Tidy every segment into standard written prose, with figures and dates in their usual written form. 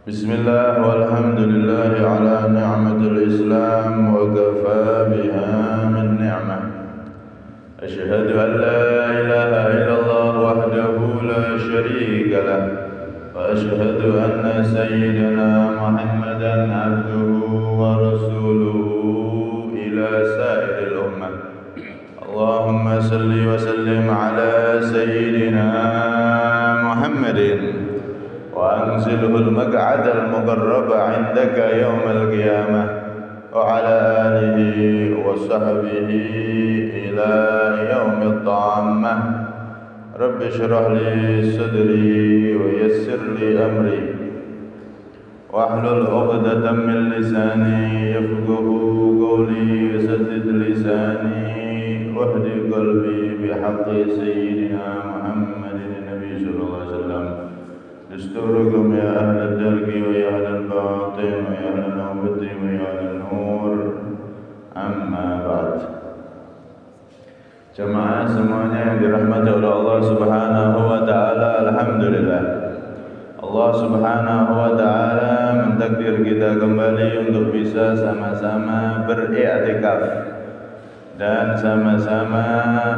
Bismillah walhamdulillah ala ni'matil Islam wa kafa biha min ni'mah. Asyhadu an la ilaha illallah wahdahu la syarika lah wa asyhadu anna sayyidana Muhammadan abduhu wa rasuluhu ila sairil ummah. Allahumma salli wa sallim ala sayyidina Muhammadin وأنزله المقعد المقرب عندك يوم القيامة وعلى آله وصحبه إلى يوم الطامة رب اشرح لي صدري ويسر لي أمري واحلل عقدة من لساني يفقه قولي وسدد لساني واهد قلبي بحق سيدنا محمد النبي صلى الله عليه وسلم. دستوركم يا أهل الدرك ويا أهل الباطن ويا أهل النوبة ويا أهل النور. Amma ba'd. Jemaah semuanya yang dirahmati oleh Allah Subhanahu wa taala, alhamdulillah. Allah Subhanahu wa taala mentakdir kita kembali untuk bisa sama-sama beriktikaf dan sama-sama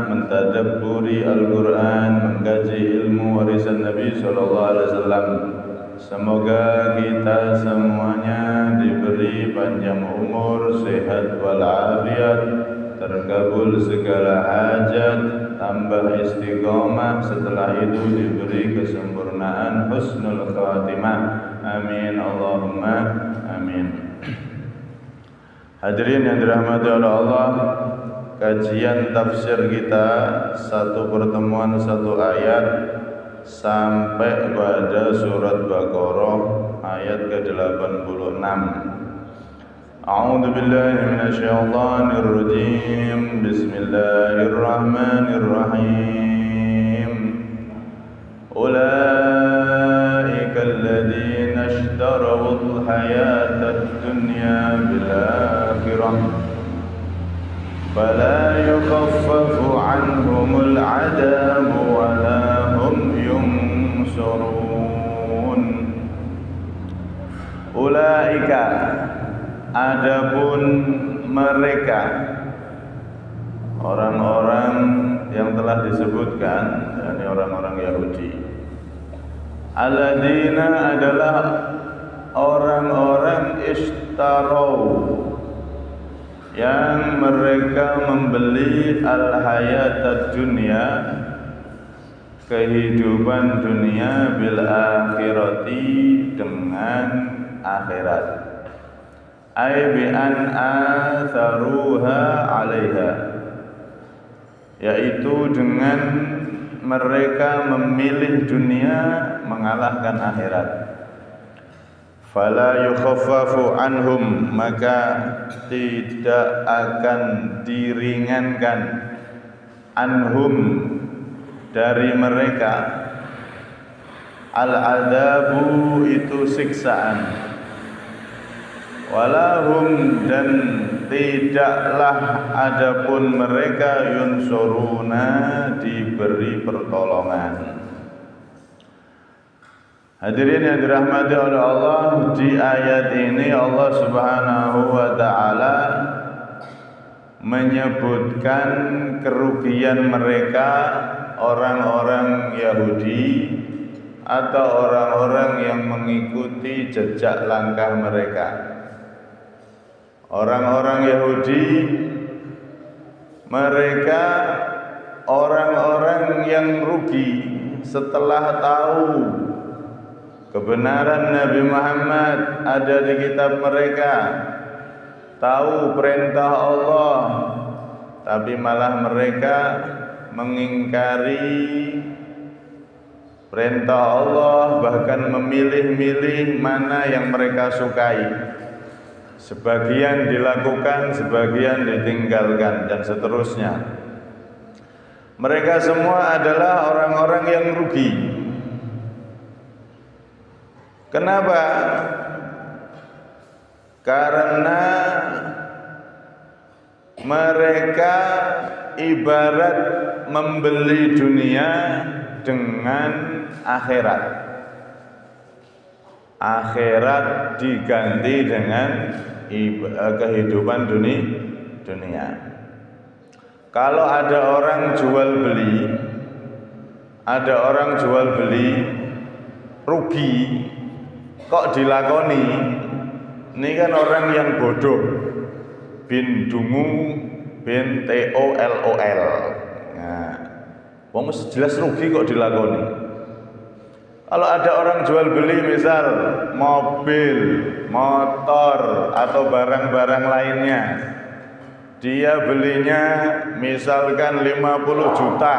mentadabburi Al-Quran, mengkaji ilmu warisan Nabi sallallahu alaihi wasallam. Semoga kita semuanya diberi panjang umur, sehat walafiat, terkabul segala hajat, tambah istiqomah, setelah itu diberi kesempurnaan husnul khatimah. Amin Allahumma amin. Hadirin yang dirahmati oleh Allah, kajian tafsir kita satu pertemuan satu ayat sampai pada surat Baqarah ayat ke-86. A'udzu billahi minasyaitonir rajim. Bismillahirrahmanirrahim. Ulaika alladziina ishtarawul hayatad dunya bil akhirah فلا يخفف عنهم العذاب ولا هم ينصرون. Ulaika, adapun mereka, orang-orang yang telah disebutkan, yakni orang-orang Yahudi. Alladzina adalah orang-orang ishtarau, yang mereka membeli al-hayatad dunya, kehidupan dunia, bil akhirati, dengan akhirat. Ay bi an atharuha 'alaiha, yaitu dengan mereka memilih dunia mengalahkan akhirat. Fala yukhaffafu anhum, maka tidak akan diringankan, anhum, dari mereka, al-adabu, itu siksaan, walahum, dan tidaklah adapun mereka, yunsuruna, diberi pertolongan. Hadirin yang dirahmati oleh Allah, di ayat ini Allah Subhanahu wa taala menyebutkan kerugian mereka, orang-orang Yahudi atau orang-orang yang mengikuti jejak langkah mereka. Orang-orang Yahudi, mereka orang-orang yang rugi setelah tahu kebenaran Nabi Muhammad ada di kitab mereka, tahu perintah Allah, tapi malah mereka mengingkari perintah Allah, bahkan memilih-milih mana yang mereka sukai. Sebagian dilakukan, sebagian ditinggalkan, dan seterusnya. Mereka semua adalah orang-orang yang rugi. Kenapa? Karena mereka ibarat membeli dunia dengan akhirat. akhirat diganti dengan kehidupan dunia. Kalau ada orang jual beli rugi kok dilakoni, ini kan orang yang bodoh, bin dungu bin TOLOL. Nah, wong jelas rugi kok dilakoni. Kalau ada orang jual beli misal mobil, motor atau barang-barang lainnya, dia belinya misalkan 50 juta,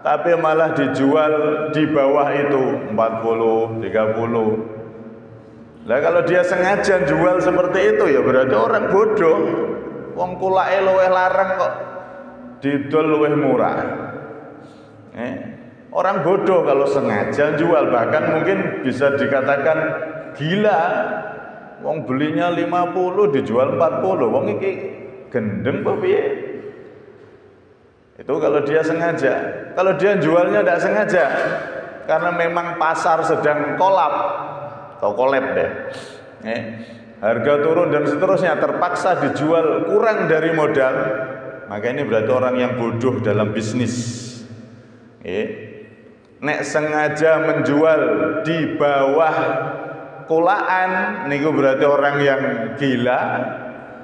tapi malah dijual di bawah itu 40, 30. Lah kalau dia sengaja jual seperti itu ya berarti orang bodoh. Wong kulake luwih larang kok didol luwih murah. Orang bodoh kalau sengaja jual, bahkan mungkin bisa dikatakan gila. Wong belinya 50 dijual 40. Wong iki gendeng apa piye? Itu kalau dia sengaja. Kalau dia jualnya tidak sengaja, karena memang pasar sedang kolap atau kolab deh. Harga turun dan seterusnya, terpaksa dijual kurang dari modal, maka ini berarti orang yang bodoh dalam bisnis. Nek sengaja menjual di bawah kulaan, niku berarti orang yang gila.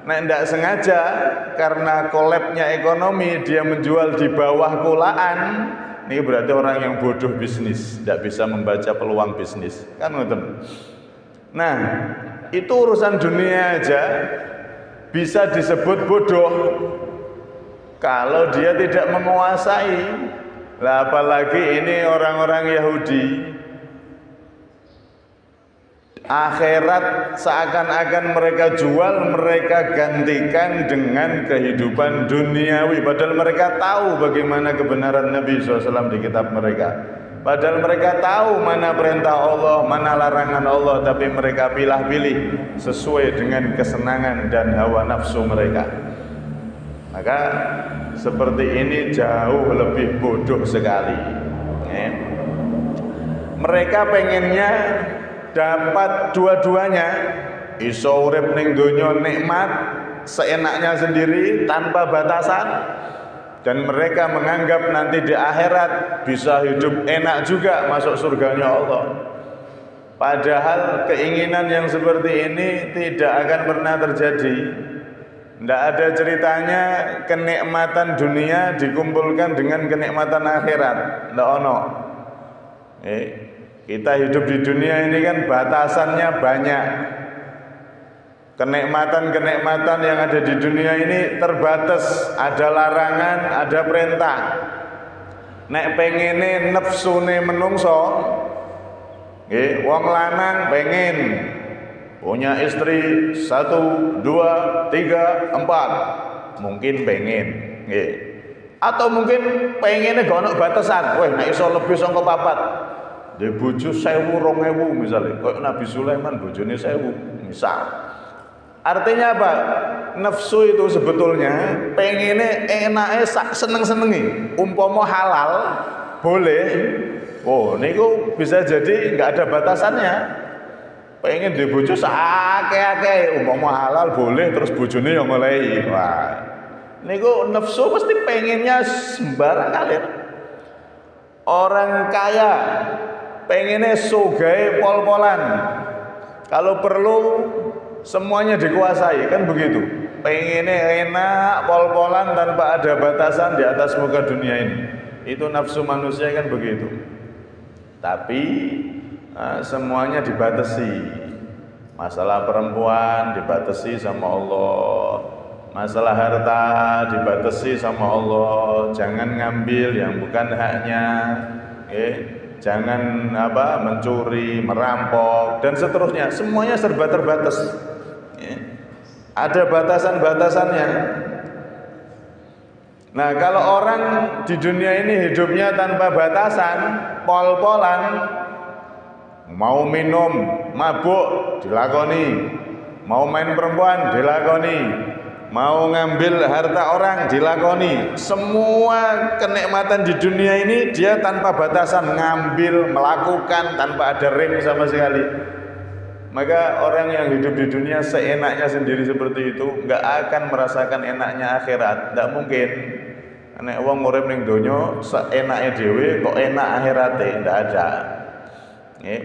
Nek ndak sengaja karena kolabnya ekonomi dia menjual di bawah kulaan, ini berarti orang yang bodoh bisnis, tidak bisa membaca peluang bisnis, kan ngoten. Nah, itu urusan dunia aja bisa disebut bodoh kalau dia tidak menguasai. Lah apalagi ini orang-orang Yahudi, akhirat seakan-akan mereka jual, mereka gantikan dengan kehidupan duniawi, padahal mereka tahu bagaimana kebenaran Nabi SAW di kitab mereka, padahal mereka tahu mana perintah Allah, mana larangan Allah, tapi mereka pilih-pilih sesuai dengan kesenangan dan hawa nafsu mereka. Maka seperti ini jauh lebih bodoh sekali. Mereka pengennya dapat dua-duanya, iso urip ning donya nikmat seenaknya sendiri tanpa batasan, dan mereka menganggap nanti di akhirat bisa hidup enak juga, masuk surganya Allah. Padahal keinginan yang seperti ini tidak akan pernah terjadi. Tidak ada ceritanya kenikmatan dunia dikumpulkan dengan kenikmatan akhirat. Tidak ono. Kita hidup di dunia ini kan batasannya banyak. Kenikmatan-kenikmatan yang ada di dunia ini terbatas. Ada larangan, ada perintah. Nek pengene nafsune menungso, wong lanang pengen punya istri 1, 2, 3, 4, mungkin pengen, atau mungkin pengennya gak ada batasan. Weh, nek iso lebih sangka 4, di bojo 1000, 2000 misalnya, kayak Nabi Sulaiman bojone 1000 misal. Artinya apa? Nafsu itu sebetulnya pengennya enaknya seneng-senengi, umpama halal boleh. Oh, niku bisa jadi nggak ada batasannya. Pengen di bojo sakeh-akeh, umpama halal boleh, terus bojone yang mulai. Wah, niku nafsu pasti pengennya sembarang kalir. Orang kaya pengennya sogae pol-polan, kalau perlu semuanya dikuasai, kan begitu. Pengennya enak pol-polan tanpa ada batasan di atas muka dunia ini. Itu nafsu manusia kan begitu. Tapi semuanya dibatasi. Masalah perempuan dibatasi sama Allah, masalah harta dibatasi sama Allah. Jangan ngambil yang bukan haknya, jangan mencuri, merampok dan seterusnya. Semuanya serba terbatas. Ada batasan-batasannya. Nah, kalau orang di dunia ini hidupnya tanpa batasan, pol-polan, mau minum, mabuk dilakoni, mau main perempuan dilakoni, mau ngambil harta orang dilakoni. Semua kenikmatan di dunia ini dia tanpa batasan ngambil, melakukan tanpa ada rem sama sekali. Maka orang yang hidup di dunia seenaknya sendiri seperti itu nggak akan merasakan enaknya akhirat. Nggak mungkin. Nek wong urip ning donya seenake dhewe kok enak akhirate, ndak ada.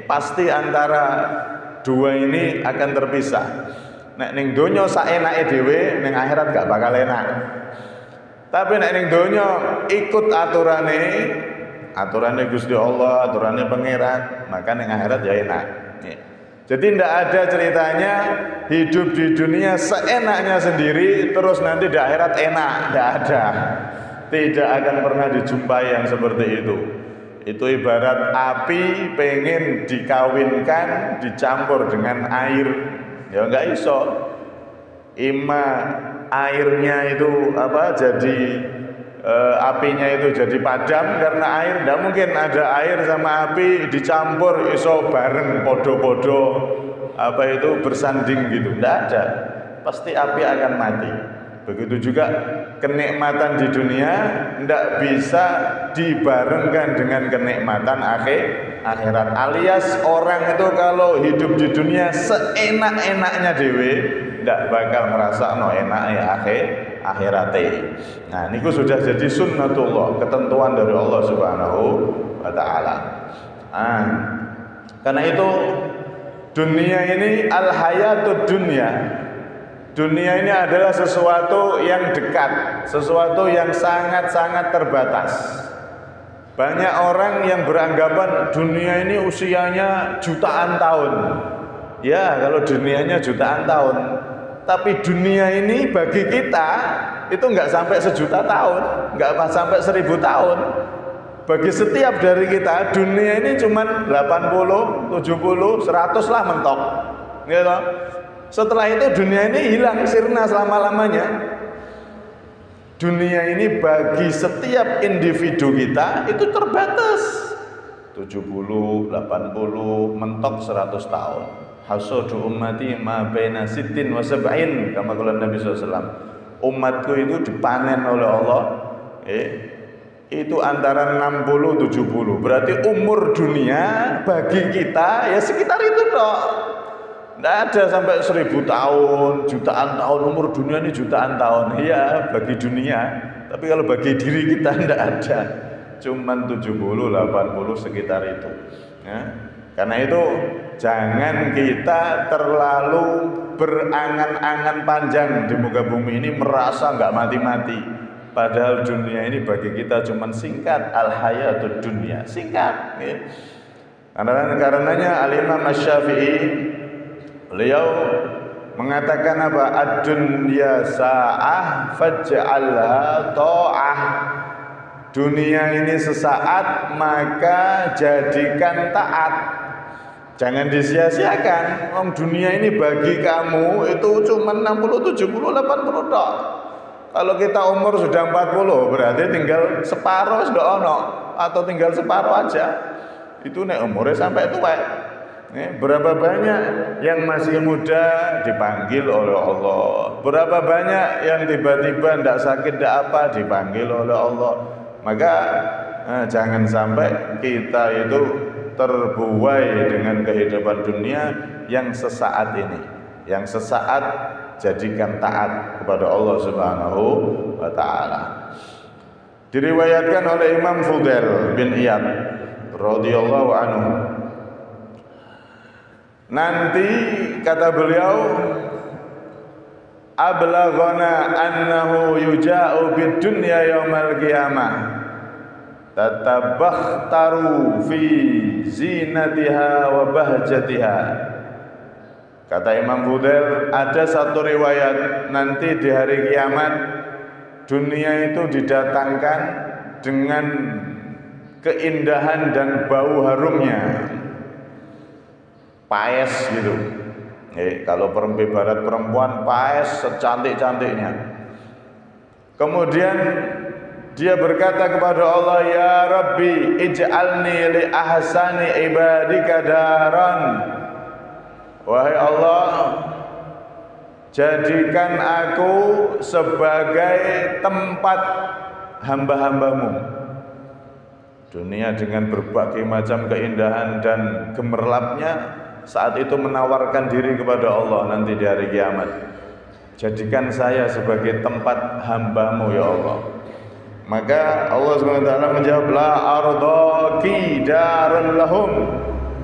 Pasti antara dua ini akan terpisah. Nek ning donya saenake dhewe, ning akhirat gak bakal enak. Tapi nek ning donya ikut aturane Gusti Allah, aturane pangeran, maka ning akhirat ya enak. Jadi ndak ada ceritanya hidup di dunia seenaknya sendiri terus nanti di akhirat enak, ndak ada. Tidak akan pernah dijumpai yang seperti itu. Itu ibarat api pengen dikawinkan dicampur dengan air, ya enggak iso. Ima airnya itu jadi apinya itu jadi padam karena air, enggak mungkin ada air sama api dicampur iso bareng podo-podo bersanding gitu, enggak ada. Pasti api akan mati. Begitu juga kenikmatan di dunia tidak bisa dibarengkan dengan kenikmatan akhirat. Alias orang itu kalau hidup di dunia seenak-enaknya dewe tidak bakal merasa enaknya akhirate. Nah, niku sudah jadi sunnatullah, ketentuan dari Allah Subhanahu wa taala. Karena itu dunia ini al-hayatud dunya. Dunia ini adalah sesuatu yang dekat, sesuatu yang sangat-sangat terbatas. Banyak orang yang beranggapan dunia ini usianya jutaan tahun. Ya, kalau dunianya jutaan tahun. Tapi dunia ini bagi kita itu nggak sampai 1.000.000 tahun, nggak sampai 1.000 tahun. Bagi setiap dari kita dunia ini cuma 80, 70, 100 lah mentok. Gitu. Setelah itu dunia ini hilang sirna selama-lamanya. Dunia ini bagi setiap individu kita itu terbatas 70, 80, mentok 100 tahun. Hasudu ummati ma baina sittin wa sab'in kama qala Nabi SAW. Umatku itu dipanen oleh Allah itu antara 60 70. Berarti umur dunia bagi kita ya sekitar itu dok. Tidak ada sampai 1.000 tahun, jutaan tahun, umur dunia ini jutaan tahun. Iya, bagi dunia. Tapi kalau bagi diri kita tidak ada. Cuman 70, 80 sekitar itu. Ya. Karena itu jangan kita terlalu berangan-angan panjang di muka bumi ini merasa nggak mati-mati. Padahal dunia ini bagi kita cuman singkat, al-hayatud dunya, singkat. Ya. Karenanya Al-Imam Asy-Syafi'i beliau mengatakan apa? Ad-dunya sa'ah faj'alha ta'ah. Dunia ini sesaat maka jadikan taat. Jangan disia-siakan. Dunia ini bagi kamu itu cuma 60, 70, 80 tok. Kalau kita umur sudah 40 berarti tinggal separuh sudah ono atau tinggal separuh aja. Itu nek umurnya sampai tua. Berapa banyak yang masih muda dipanggil oleh Allah. Berapa banyak yang tiba-tiba tidak sakit tidak apa dipanggil oleh Allah. Maka jangan sampai kita itu terbuai dengan kehidupan dunia yang sesaat ini. Yang sesaat jadikan taat kepada Allah Subhanahu wa taala. Diriwayatkan oleh Imam Fudail bin Iyad radhiyallahu anhu. Nanti kata beliau, ablaghana annahu yuja'u bid dunya yaumal qiyamah tatabakhtaru fi zinatiha wa bahjatiha. Kata Imam Fudail, ada satu riwayat nanti di hari kiamat dunia itu didatangkan dengan keindahan dan bau harumnya. Paes gitu. Kalau barat perempuan paes secantik-cantiknya. Kemudian dia berkata kepada Allah, ya Rabbi ij'alni li ahsani ibadika daran. Wahai Allah, jadikan aku sebagai tempat hamba-hambamu. Dunia dengan berbagai macam keindahan dan gemerlapnya saat itu menawarkan diri kepada Allah nanti di hari kiamat. Jadikan saya sebagai tempat hambamu ya Allah. Maka Allah SWT menjawab, la ardaki darun lahum.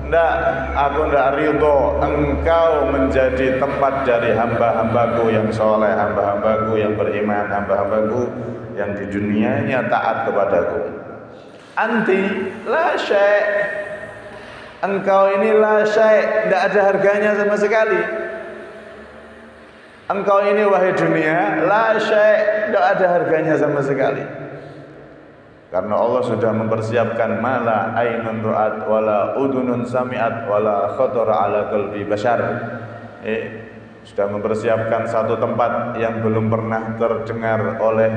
Ndak, aku ndak ridho engkau menjadi tempat dari hamba-hambaku yang soleh, hamba-hambaku yang beriman, hamba-hambaku yang di dunianya taat kepadaku. Anti la syai', engkau ini la syai', ndak ada harganya sama sekali. Engkau ini wahai dunia, la syai', ndak ada harganya sama sekali. Karena Allah sudah mempersiapkan mala ainun ru'at wala udunun sami'at wala khatara ala qalbi bashar. Sudah mempersiapkan satu tempat yang belum pernah terdengar oleh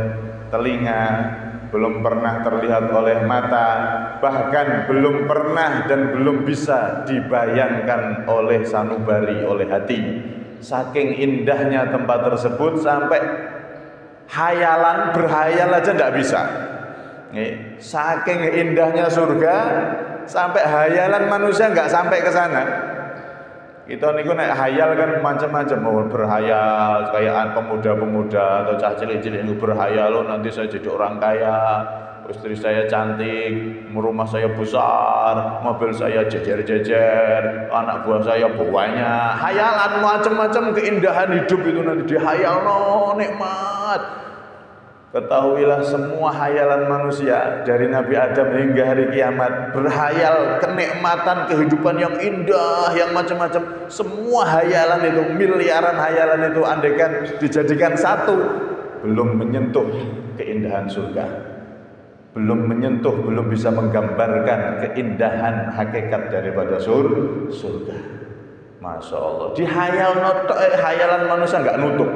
telinga, belum pernah terlihat oleh mata, bahkan belum pernah dan belum bisa dibayangkan oleh sanubari, oleh hati. Saking indahnya tempat tersebut sampai hayalan, berhayal aja tidak bisa. Saking indahnya surga sampai hayalan manusia nggak sampai ke sana. Kita niku nek hayal kan macam-macam, mau berhayal kayak pemuda-pemuda atau cah cilik-cilik itu berhayal, oh nanti saya jadi orang kaya, istri saya cantik, rumah saya besar, mobil saya jejer-jejer, anak buah saya banyak. Hayalan macam-macam keindahan hidup itu nanti dihayal, no nikmat. Ketahuilah semua hayalan manusia dari Nabi Adam hingga hari kiamat berhayal kenikmatan kehidupan yang indah, yang macam-macam. Semua hayalan itu, miliaran hayalan itu andaikan dijadikan satu, belum menyentuh keindahan surga. Belum menyentuh, belum bisa menggambarkan keindahan hakikat daripada surga. Masya Allah. Dihayal notok, hayalan manusia nggak nutup.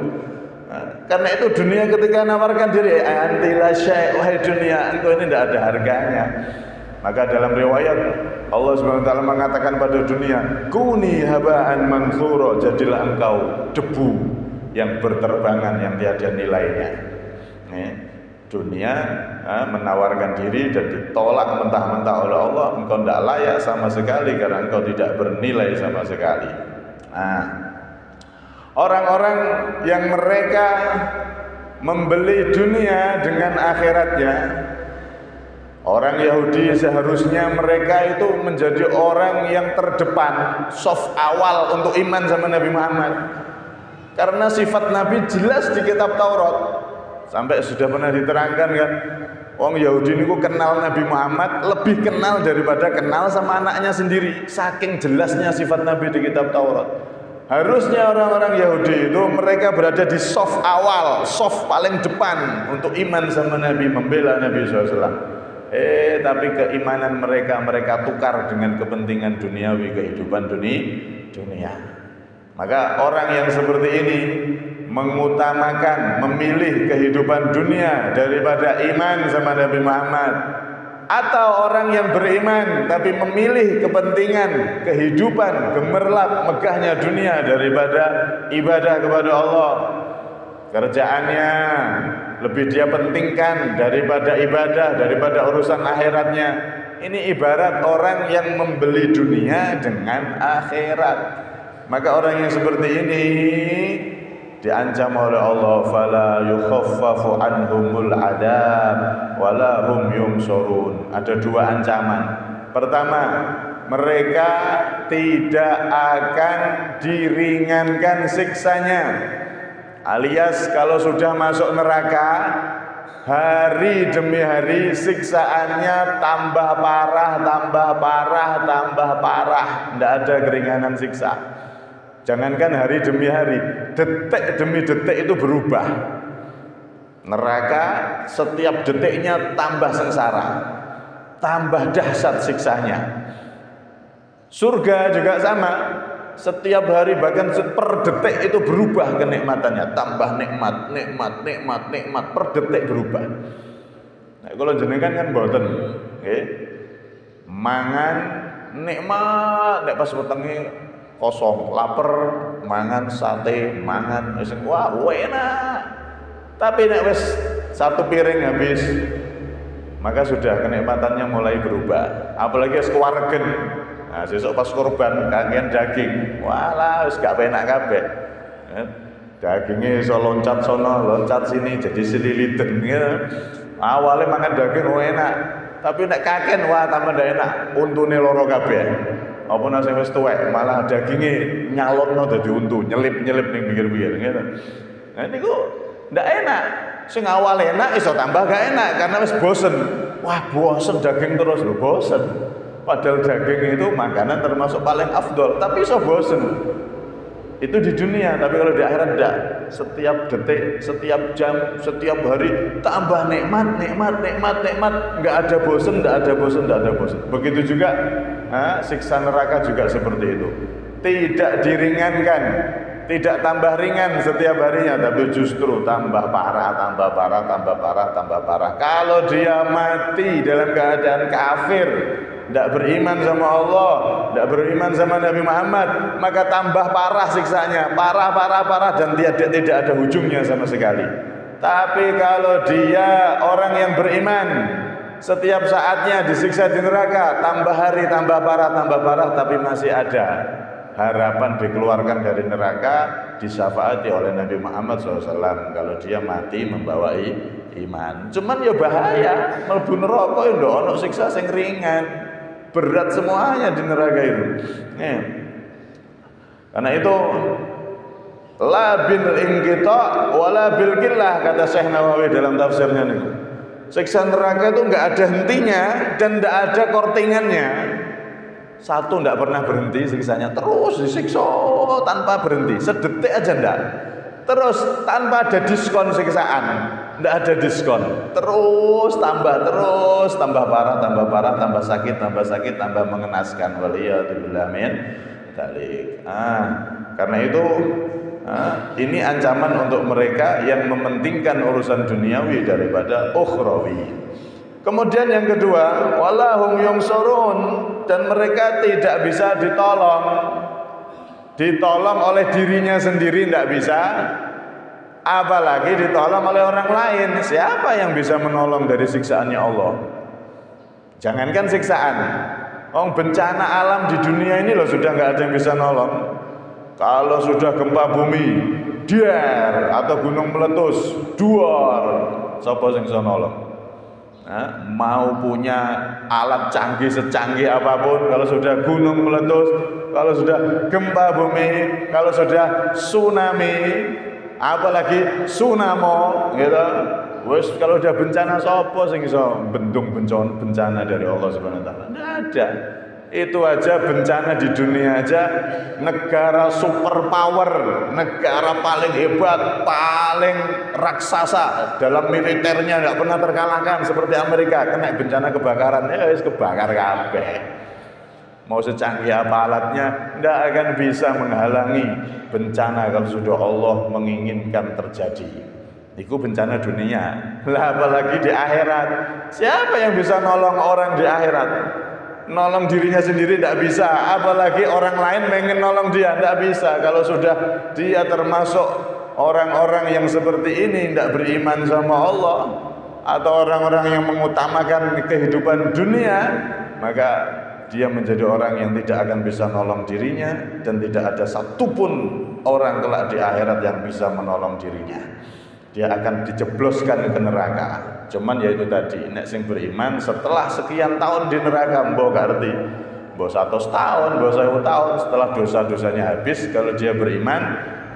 Karena itu dunia ketika nawarkan diri, antila syai', wahai dunia, engkau ini tidak ada harganya. Maka dalam riwayat Allah SWT mengatakan pada dunia, kuni haba'an manthura, jadilah engkau debu yang berterbangan yang tiada nilainya. Dunia menawarkan diri dan ditolak mentah-mentah oleh Allah, engkau tidak layak sama sekali karena engkau tidak bernilai sama sekali. Orang-orang yang mereka membeli dunia dengan akhiratnya, orang Yahudi seharusnya mereka itu menjadi orang yang terdepan, saf awal untuk iman sama Nabi Muhammad. Karena sifat Nabi jelas di kitab Taurat. Sampai sudah pernah diterangkan kan, orang Yahudi ini kenal Nabi Muhammad lebih kenal daripada kenal sama anaknya sendiri. Saking jelasnya sifat Nabi di kitab Taurat. Harusnya orang-orang Yahudi itu mereka berada di saf awal, saf paling depan untuk iman sama Nabi, membela Nabi SAW. Tapi keimanan mereka tukar dengan kepentingan duniawi, kehidupan dunia. Maka orang yang seperti ini mengutamakan, memilih kehidupan dunia daripada iman sama Nabi Muhammad. Atau orang yang beriman tapi memilih kepentingan kehidupan gemerlap megahnya dunia daripada ibadah kepada Allah. Kerjaannya lebih dia pentingkan daripada ibadah, daripada urusan akhiratnya. Ini ibarat orang yang membeli dunia dengan akhirat. Maka orang yang seperti ini diancam oleh Allah, fala yukhaffafu anhumul adab wala hum yumsurun. Ada dua ancaman. Pertama, mereka tidak akan diringankan siksanya. Alias kalau sudah masuk neraka, hari demi hari siksaannya tambah parah, tambah parah, tambah parah. Tidak ada keringanan siksa. Jangankan hari demi hari, detik demi detik itu berubah. Neraka setiap detiknya tambah sengsara, tambah dahsyat siksanya. Surga juga sama, setiap hari bahkan per detik itu berubah kenikmatannya, tambah nikmat, per detik berubah. Nah, kalau jenengan kan mboten, mangan nikmat, nek pas wetenge kosong, lapar mangan sate, mangan wah enak. Tapi nek wis satu piring habis, maka sudah kenikmatannya mulai berubah. Apalagi wis kewaregen. Nah, sesuk pas kurban kakean daging. Walah wis gak penak kabeh. Dagingnya iso loncat sono, loncat sini jadi sililiten gitu. Awalnya makan daging enak, tapi nek kaken wah tambah ndak enak. Untune loro kabeh. Apa nasi wis tuwek malah dagingnya nyalonno dadi untu, nyelip-nyelip ning pinggir-pinggir gitu. Nah niku ndak enak. Sing awal enak iso tambah gak enak karena wis bosen. Wah, bosen daging terus lho, bosen. Padahal daging itu makanan termasuk paling afdol, tapi iso bosen. Itu di dunia, tapi kalau di akhirat enggak. Setiap detik, setiap jam, setiap hari tambah nikmat, enggak ada bosen, enggak ada bosen. Begitu juga siksa neraka juga seperti itu. Tidak diringankan, tidak tambah ringan setiap harinya, tapi justru tambah parah. Kalau dia mati dalam keadaan kafir, tidak beriman sama Allah, tidak beriman sama Nabi Muhammad, maka tambah parah siksanya, parah dan tidak ada ujungnya sama sekali. Tapi kalau dia orang yang beriman, setiap saatnya disiksa di neraka, tambah hari tambah parah, tapi masih ada harapan dikeluarkan dari neraka, disyafaati oleh Nabi Muhammad SAW kalau dia mati membawa iman. Cuman ya bahaya, mlebu neraka ya ndak ono siksa sing ringan, berat semuanya di neraka itu. Karena itu la bil inqita wala bil qillah, kata Syekh Nawawi dalam tafsirnya nih. Siksa neraka itu enggak ada hentinya dan enggak ada kortingannya. Satu enggak pernah berhenti siksanya, terus disiksa tanpa berhenti, sedetik aja enggak. Terus tanpa ada diskon siksaan, enggak ada diskon. Terus tambah parah, tambah sakit, tambah mengenaskan. Waliyadzubillah min dzalik. Karena itu ini ancaman untuk mereka yang mementingkan urusan duniawi daripada ukhrawi. Kemudian yang kedua, walahum yungsurun, dan mereka tidak bisa ditolong oleh dirinya sendiri, tidak bisa, apalagi ditolong oleh orang lain. Siapa yang bisa menolong dari siksaannya Allah? Jangankan siksaan, bencana alam di dunia ini loh sudah nggak ada yang bisa nolong. Kalau sudah gempa bumi, dar, atau gunung meletus, duar, siapa yang bisa nolong? Mau punya alat canggih secanggih apapun, kalau sudah gunung meletus, kalau sudah gempa bumi, kalau sudah tsunami, apalagi tsunamo, gitu. Wes kalau sudah bencana, siapa yang bisa bendung bencana dari Allah Subhanahu Wa Taala? Tidak ada. Itu aja bencana di dunia aja, negara superpower, negara paling hebat, paling raksasa dalam militernya nggak pernah terkalahkan seperti Amerika, kena bencana kebakaran, kebakar kabeh. Mau secanggih apa alatnya, nggak akan bisa menghalangi bencana kalau sudah Allah menginginkan terjadi. Itu bencana dunia. Lah apalagi di akhirat, siapa yang bisa nolong orang di akhirat? Nolong dirinya sendiri tidak bisa, apalagi orang lain pengen nolong dia, tidak bisa. Kalau sudah dia termasuk orang-orang yang seperti ini, tidak beriman sama Allah, atau orang-orang yang mengutamakan kehidupan dunia, maka dia menjadi orang yang tidak akan bisa nolong dirinya, dan tidak ada satupun orang kelak di akhirat yang bisa menolong dirinya. Dia akan dijebloskan ke neraka. Cuman ya itu tadi, nek sing beriman setelah sekian tahun di neraka, mbok gak ngerti, mbok 100 tahun, mbok 1000 tahun, setelah dosa-dosanya habis, kalau dia beriman,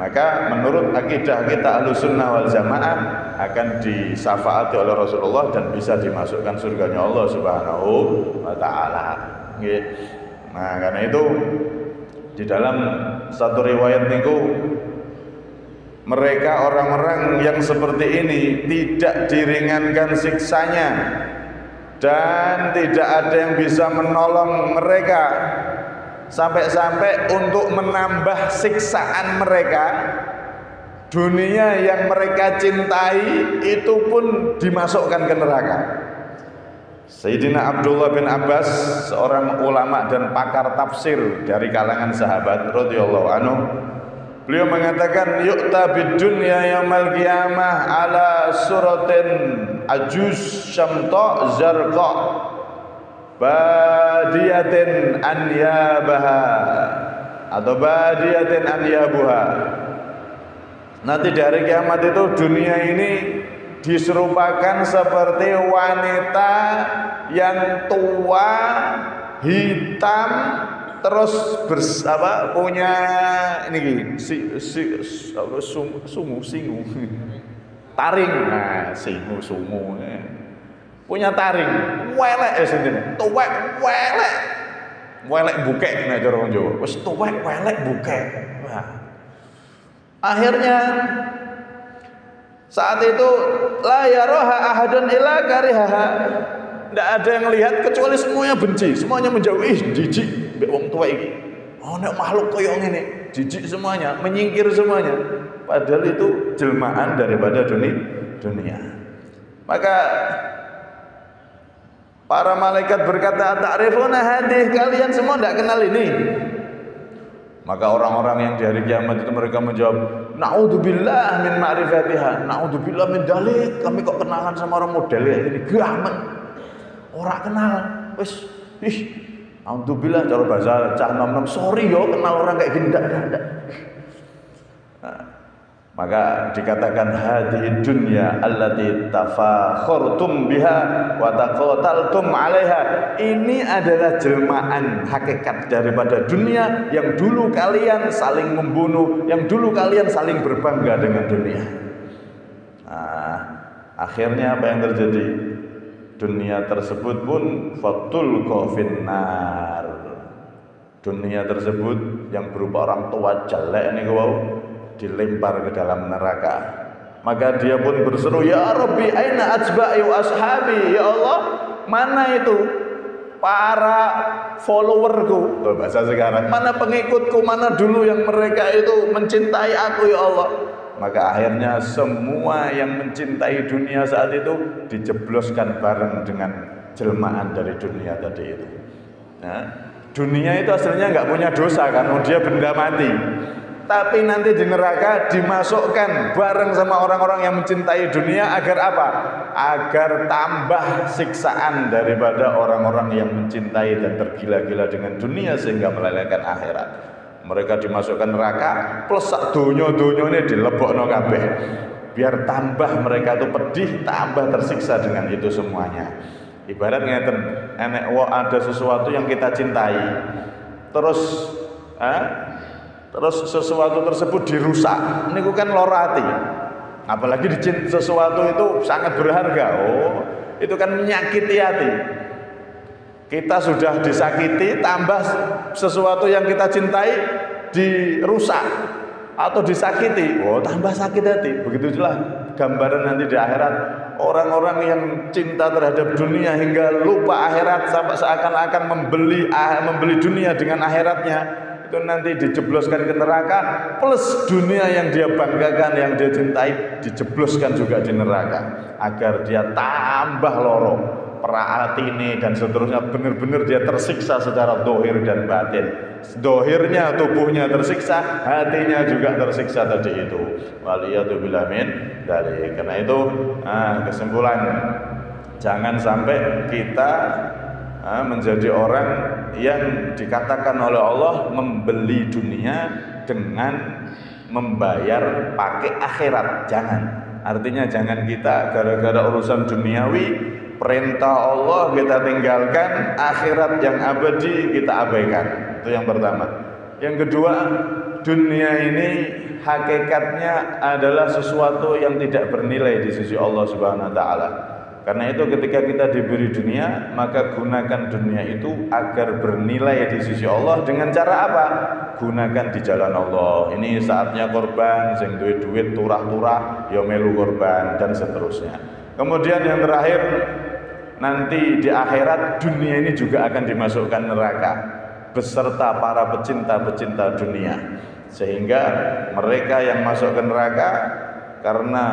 maka menurut akidah kita Ahlussunnah wal Jamaah akan disyafaati oleh Rasulullah dan bisa dimasukkan surganya Allah Subhanahu wa taala. Nah, karena itu di dalam satu riwayat niku, mereka orang-orang yang seperti ini tidak diringankan siksanya dan tidak ada yang bisa menolong mereka, sampai-sampai untuk menambah siksaan mereka, dunia yang mereka cintai itu pun dimasukkan ke neraka. Sayyidina Abdullah bin Abbas, seorang ulama dan pakar tafsir dari kalangan sahabat radhiyallahu anhu, Beliau mengatakan yu'ta bid dunya yaumal qiyamah ala suratin ajuz syamta zarqa badiyatin anyabaha atau badiyatin anyabuha. Nanti di hari kiamat itu dunia ini diserupakan seperti wanita yang tua, hitam, terus punya ini singu taring, nah singu punya taring, welek sini, tuwek welek bukek, nah cara orang Jawa, wes tuwek welek bukek. Nah, akhirnya saat itu la yaraha ahadun illa karihaha. Tidak ada yang lihat kecuali semuanya benci, semuanya menjauh. Jijik mbek wong tua iki. Oh nek makhluk koyo ngene, jijik semuanya, menyingkir semuanya. Padahal itu jelmaan daripada dunia. Maka para malaikat berkata, "Ta'rifuna hadih, kalian semua tidak kenal ini?" Maka orang-orang yang di hari kiamat itu mereka menjawab, "Na'udzubillah min ma'rifatiha, na'udzubillah min dalik." Kami kok kenalan sama orang modelnya ini gaman. Orang kenal, wis, alhamdulillah cara bahasa cah nom-nom, sorry yo kenal orang kayak gini ndak. Nah, maka dikatakan hadhihi dunya allati tafakhurtum biha wa taqataltum 'alaiha. Ini adalah jelmaan hakikat daripada dunia yang dulu kalian saling membunuh, yang dulu kalian saling berbangga dengan dunia. Nah, akhirnya apa yang terjadi? Dunia tersebut pun fatul finnar. Dunia tersebut yang berupa orang tua jelek ini dilempar ke dalam neraka. Maka dia pun berseru, "Ya Rabbi, aina atba'i wa ashabi?" Ya Allah, mana itu para followerku? Bahasa sekarang, mana pengikutku, mana dulu yang mereka itu mencintai aku ya Allah. Maka akhirnya semua yang mencintai dunia saat itu dijebloskan bareng dengan jelmaan dari dunia tadi itu. Nah, dunia itu aslinya nggak punya dosa kan, dia benda mati. Tapi nanti di neraka dimasukkan bareng sama orang-orang yang mencintai dunia agar apa? Agar tambah siksaan daripada orang-orang yang mencintai dan tergila-gila dengan dunia sehingga melelehkan akhirat. Mereka dimasukkan neraka plus sak donya-donya ini dilebokno kabeh. Biar tambah mereka itu pedih, tambah tersiksa dengan itu semuanya. Ibarat ngeten, ada sesuatu yang kita cintai. Terus sesuatu tersebut dirusak. Ini kan lara hati. Apalagi sesuatu itu sangat berharga. Oh, itu kan menyakiti hati. Kita sudah disakiti, tambah sesuatu yang kita cintai dirusak atau disakiti, oh tambah sakit hati. Begitulah gambaran nanti di akhirat. Orang-orang yang cinta terhadap dunia hingga lupa akhirat sampai seakan-akan membeli dunia dengan akhiratnya, itu nanti dijebloskan ke neraka, plus dunia yang dia banggakan, yang dia cintai dijebloskan juga di neraka agar dia tambah loro. Praatine dan seterusnya, benar-benar dia tersiksa secara dohir dan batin. Dohirnya tubuhnya tersiksa, hatinya juga tersiksa tadi itu. Waliyatubillah min dari. Karena itu kesimpulan, jangan sampai kita menjadi orang yang dikatakan oleh Allah membeli dunia dengan membayar pakai akhirat. Jangan. Artinya jangan kita gara-gara urusan duniawi, perintah Allah kita tinggalkan, akhirat yang abadi kita abaikan. Itu yang pertama. Yang kedua, dunia ini hakikatnya adalah sesuatu yang tidak bernilai di sisi Allah Subhanahu wa taala. Karena itu ketika kita diberi dunia, maka gunakan dunia itu agar bernilai di sisi Allah. Dengan cara apa? Gunakan di jalan Allah. Ini saatnya korban, sing duwe duit turah-turah ya melu korban dan seterusnya. Kemudian yang terakhir, nanti di akhirat dunia ini juga akan dimasukkan neraka beserta para pecinta-pecinta dunia, sehingga mereka yang masuk ke neraka karena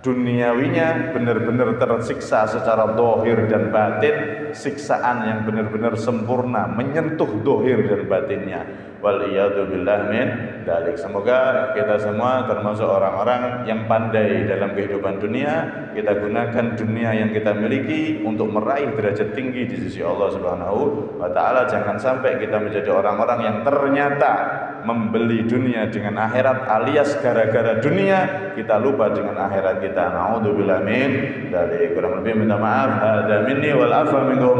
duniawinya benar-benar tersiksa secara dohir dan batin, siksaan yang benar-benar sempurna menyentuh dohir dan batinnya. wal iyadu billah min dalik. Semoga kita semua termasuk orang-orang yang pandai dalam kehidupan dunia. Kita gunakan dunia yang kita miliki untuk meraih derajat tinggi di sisi Allah Subhanahu wa taala. Jangan sampai kita menjadi orang-orang yang ternyata membeli dunia dengan akhirat, alias gara-gara dunia kita lupa dengan akhirat kita. Naudzubillah min dzalik. Kurang lebih minta maaf. Hada minni wal afwa minkum.